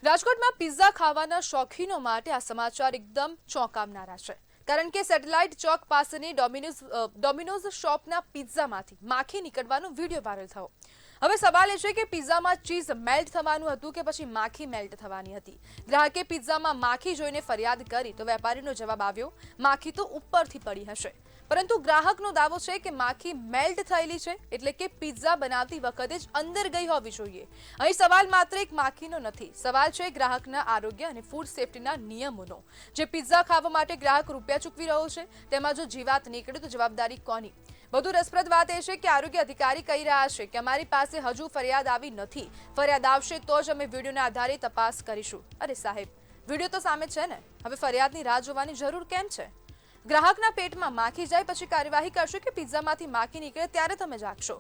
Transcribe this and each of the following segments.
રાજકોટમાં પિઝા ખાવાના શોખીનો માટે આ સમાચાર એકદમ ચોંકાવનારા છે, કારણ કે સેટેલાઇટ ચોક પાસેની ડોમિનોઝ શોપના પિઝામાંથી માખી નીકળવાનો વિડીયો વાયરલ થયો. હવે સવાલ એ છે કે પિઝામાં ચીઝ મેલ્ટ થવાનું હતું કે પછી માખી મેલ્ટ થવાની હતી. ગ્રાહકે પિઝામાં માખી જોઈને ફરિયાદ કરી તો વેપારીનો જવાબ આવ્યો, માખી તો ઉપરથી પડી હશે. પરંતુ ગ્રાહકનો દાવો છે કે માખી મેલ્ટ થયેલી છે, એટલે કે પિઝા બનાવતી વખતે જ અંદર ગઈ હોવી જોઈએ. અહીં સવાલ માત્ર એક માખીનો નથી, સવાલ છે ગ્રાહકના આરોગ્ય અને ફૂડ સેફ્ટીના નિયમોનો. જે પિઝા ખાવા માટે ગ્રાહક રૂપિયા ચૂકવી રહ્યો છે, તેમાં જો જીવાત નીકળે તો જવાબદારી કોની? વધુ રસપ્રદ વાત એ છે કે આરોગ્ય અધિકારી કહી રહ્યા છે કે અમારી પાસે હજુ ફરિયાદ આવી નથી, ફરિયાદ આવશે તો જ અમે વિડીયોના આધારે તપાસ કરીશું. અરે સાહેબ, વિડીયો તો સામે છે ને, હવે ફરિયાદની રાહ જોવાની જરૂર કેમ છે? ગ્રાહકના પેટમાં માખી જાય પછી કાર્યવાહી કરશો કે પિઝામાંથી માખી નીકળે ત્યારે તમે જાગશો?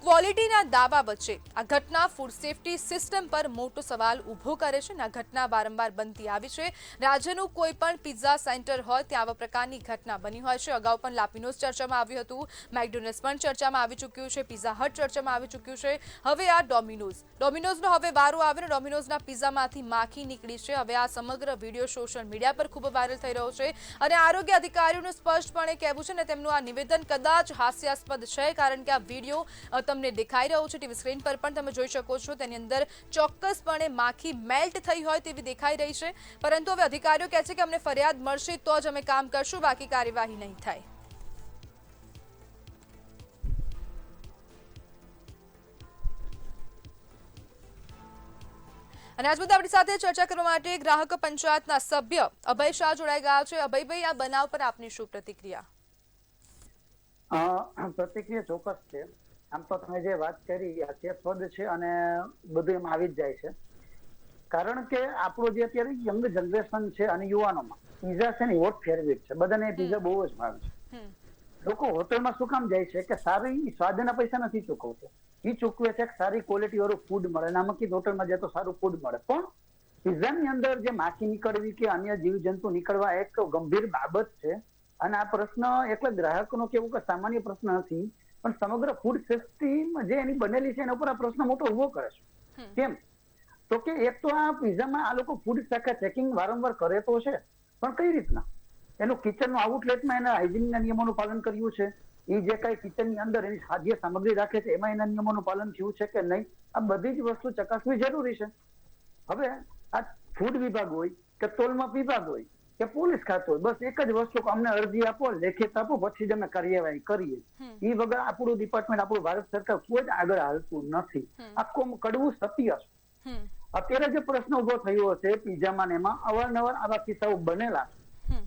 ક્વોલિટીના દાવા વચ્ચે આ ઘટના ફૂડ સેફ્ટી સિસ્ટમ પર મોટો સવાલ ઊભો કરે છે. આ ઘટના વારંવાર બનતી આવી છે. રાજ્યનું કોઈ પણ પિઝા સેન્ટર હોય ત્યાં આવા પ્રકારની ઘટના બની હોય છે. અગાઉ પણ લાપિનોઝ ચર્ચામાં આવ્યું હતું, મેકડોનલ્ડ્સ પણ ચર્ચામાં આવી ચૂક્યું છે, પિઝા હટ ચર્ચામાં આવી ચૂક્યું છે. હવે આ ડોમિનોઝનો હવે વારો આવ્યો. ડોમિનોઝના પિઝામાંથી માખી નીકળી છે. હવે આ સમગ્ર વિડીયો સોશિયલ મીડિયા પર ખૂબ વાયરલ થઈ રહ્યો છે અને આરોગ્ય અધિકારી સ્પષ્ટપણે કહેવું છે ને તેમનું આ નિવેદન કદાચ હાસ્યાસ્પદ છે, કારણ કે આ વિડીયો તમને દેખાઈ રહ્યો છે ટીવી સ્ક્રીન પર પણ તમે જોઈ શકો છો. તેની અંદર ચોક્કસપણે માખી મેલ્ટ થઈ હોય તેવી દેખાઈ રહી છે. પરંતુ હવે અધિકારીઓ કહે છે કે અમને ફરિયાદ મળશે તો જ અમે કામ કરશું, બાકી કાર્યવાહી નહીં થાય. અને આજ મુદ્દે આપણી સાથે ચર્ચા કરવા માટે ગ્રાહક પંચાયતના સભ્ય અભય શાહ જોડાઈ ગયા છે. અભયભાઈ, આ બનાવ પર આપની શું પ્રતિક્રિયા? પ્રતિક્રિયા ચોક્કસ છે. આમ તો તમે જે વાત કરી હાસ્યાસ્પદ છે અને બધું એમાં આવી જ જાય છે, કારણ કે આપણો જે અત્યારે યંગ જનરેશન છે અને યુવાનોમાં પીઝા છે ને હોટ ફેવરિટ છે, બધાને પીઝા બહુ જ ભાવે છે. લોકો હોટલમાં શું કામ જાય છે કે સારી સ્વાદના પૈસા નથી ચૂકવતો, એ ચૂકવે છે કે સારી ક્વોલિટી વાળું ફૂડ મળે. નામકી હોટલમાં જાય તો સારું ફૂડ મળે, પણ પિઝાની અંદર જે માખી નીકળવી કે અન્ય જીવજંતુ નીકળવા એક ગંભીર બાબત છે. અને આ પ્રશ્ન એટલે ગ્રાહકનો કેવું કે સામાન્ય પ્રશ્ન નથી, પણ સમગ્ર ફૂડ સિસ્ટમ જે એની બનેલી છે એના ઉપર આ પ્રશ્ન મોટો ઉભો કરે છે. કેમ તો કે એક તો આ પિઝામાં આ લોકો ફૂડ શાખા ચેકિંગ વારંવાર કરે તો છે, પણ કઈ રીતના એનું કિચનનું આઉટલેટમાં એના હાઇજીનના નિયમોનું પાલન કર્યું છે, એ જે કઈ કિચનની અંદર એની ખાદ્ય સામગ્રી રાખે છે એમાં એના નિયમોનું પાલન થયું છે કે નહીં, આ બધી જ વસ્તુ ચકાસવી જરૂરી છે. હવે આ ફૂડ વિભાગ હોય કે તોલમાપ વિભાગ હોય કે પોલીસ ખાતું હોય, બસ એક જ વસ્તુ, અમને અરજી આપો, લેખિત આપો, પછી જ અમે કાર્યવાહી કરીએ. એ વગર આપણું ડિપાર્ટમેન્ટ, આપણું ભારત સરકાર કોઈ જ આગળ હાલતું નથી. આખું કડવું સત્ય છે. અત્યારે જે પ્રશ્ન ઉભો થયો છે પિઝામાં એમાં અવારનવાર આવા કિસ્સાઓ બનેલા,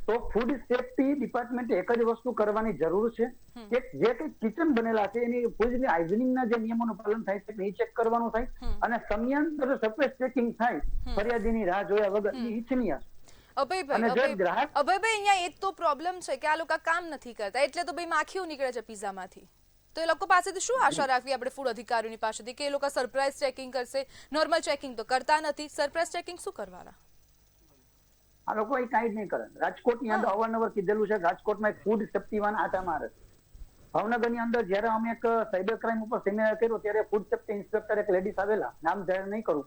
તો ફૂડ સેફ્ટી ડિપાર્ટમેન્ટ એક જ વસ્તુ કરવાની જરૂર છે કે જે કઈ કિચન બનેલા છે એની ફૂડની હાઇજીનિકના જે નિયમોનું પાલન થાય છે એ ચેક કરવાનું થાય, અને સમયાંતરે સરફેસ ચેકિંગ થાય ફરિયાદીની રાહ જોયા વગર, એ ઈચ્છનીય છે. અભયભાઈ, અહીંયા એક તો પ્રોબ્લેમ છે કે આ લોકો કામ નથી કરતા, એટલે તો ભાઈ માખીઓ નીકળે છે પિઝામાંથી. તો એ લોકો પાસેથી શું આશા રાખવી આપણે ફૂડ અધિકારીઓની પાસેથી કે એ લોકો સરપ્રાઇઝ ચેકિંગ કરશે? નોર્મલ ચેકિંગ તો કરતા નથી, સરપ્રાઇઝ ચેકિંગ શું કરવાના? આ લોકો એ કાંઈ જ નહીં કરે. રાજકોટની અંદર અવારનવાર કીધેલું છે, રાજકોટમાં એક ફૂડ સેફ્ટી વાન આટા મારે. ભાવનગરની અંદર જયારે અમે એક સાયબર ક્રાઇમ ઉપર સેમિનાર કર્યો ત્યારે ફૂડ સેફ્ટી ઇન્સ્પેક્ટર એક લેડીઝ આવેલા, નામ જાહેર નહીં કરું,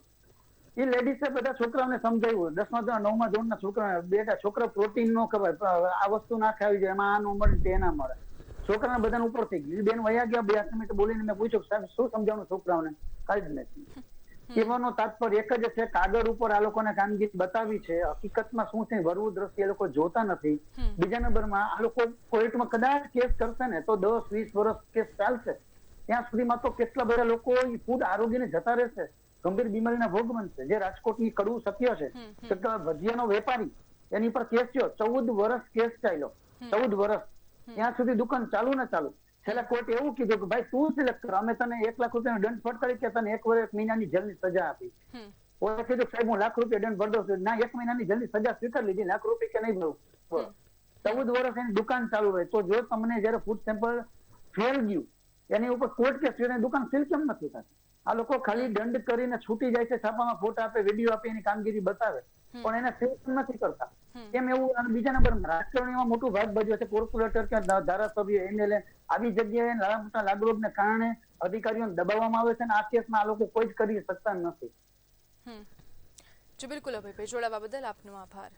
એ લેડીઝે બધા છોકરાઓને સમજાવ્યું, 10મા ધોરણ 9મા ધોરણના છોકરા, બેટા છોકરા પ્રોટીન નો ખવાય, આ વસ્તુ ના ખાવી જોઈએ, એમાં આ નો મળે તે ના મળે. છોકરાને બધાને ઉપર થઈ ગયું. બેન વયા ગયા, 2 મિનિટ બોલીને મેં પૂછ્યું સાહેબ શું સમજાવવાનું છોકરાઓને? કઈ જ નથી. કહેવાનો તાત્પર્ય એક જ છે, કાગળ ઉપર આ લોકોને કામગીરી બતાવી છે, હકીકતમાં શું છે વરવું દ્રષ્ટિ એ લોકો જોતા નથી. બીજા નંબરમાં આ લોકો કોર્ટમાં કદાચ કેસ કરશે ને તો 10-20 વર્ષ કેસ ચાલશે. ત્યાં સુધીમાં તો કેટલા બધા લોકો ફૂડ આરોગ્યને જતા રહેશે, ગંભીર બીમારીના ભોગ બનશે. જે રાજકોટની કડવું સત્ય છે કે ભજીયાનો વેપારી, એની પર કેસ થયો, 14 વર્ષ કેસ ચાલ્યો, 14 વર્ષ, ત્યાં સુધી દુકાન ચાલુ ને ચાલુ. છેલ્લા કોર્ટે એવું કીધું કે ભાઈ તું સિલેક્ટ કર, અમે તને 1 લાખ રૂપિયાનો દંડ ફટકારી કે તને 1 વર્ષ 1 મહિનાની જેલની સજા આપી. કોર્ટે કીધું સાહેબ હું લાખ રૂપિયા દંડ ભરી દઉં, ના 1 મહિનાની જેલની સજા સ્વીકાર લીધી, લાખ રૂપિયા કે નહીં ભરું. 14 વર્ષ એની દુકાન ચાલુ રહે. તો જો તમને જયારે ફૂડ સેમ્પલ ફેલ ગયું એની ઉપર કોર્ટ કેસ થયો, દુકાન સીલ કેમ નથી થતી? આ લોકો ખાલી દંડ કરીને છૂટી જાય છે, છાપામાં ફોટા આપે, વિડીયો આપે, એની કામગીરી બતાવે, પણ એને સીલ નથી કરતા. કેમ એવું? અને બીજા નંબર રાજકારણીમાં મોટું ભાગ ભજવે છે કોર્પોરેટર કે ધારાસભ્ય, એમએલએ. આવી જગ્યાએ નાના મોટા લાગરોગને કારણે અધિકારીઓને દબાવવામાં આવે છે, અને આ કેસમાં આ લોકો કોઈ જ કરી શકતા નથી. જી બિલકુલ અભયભાઈ, જોડાવા બદલ આપનો આભાર.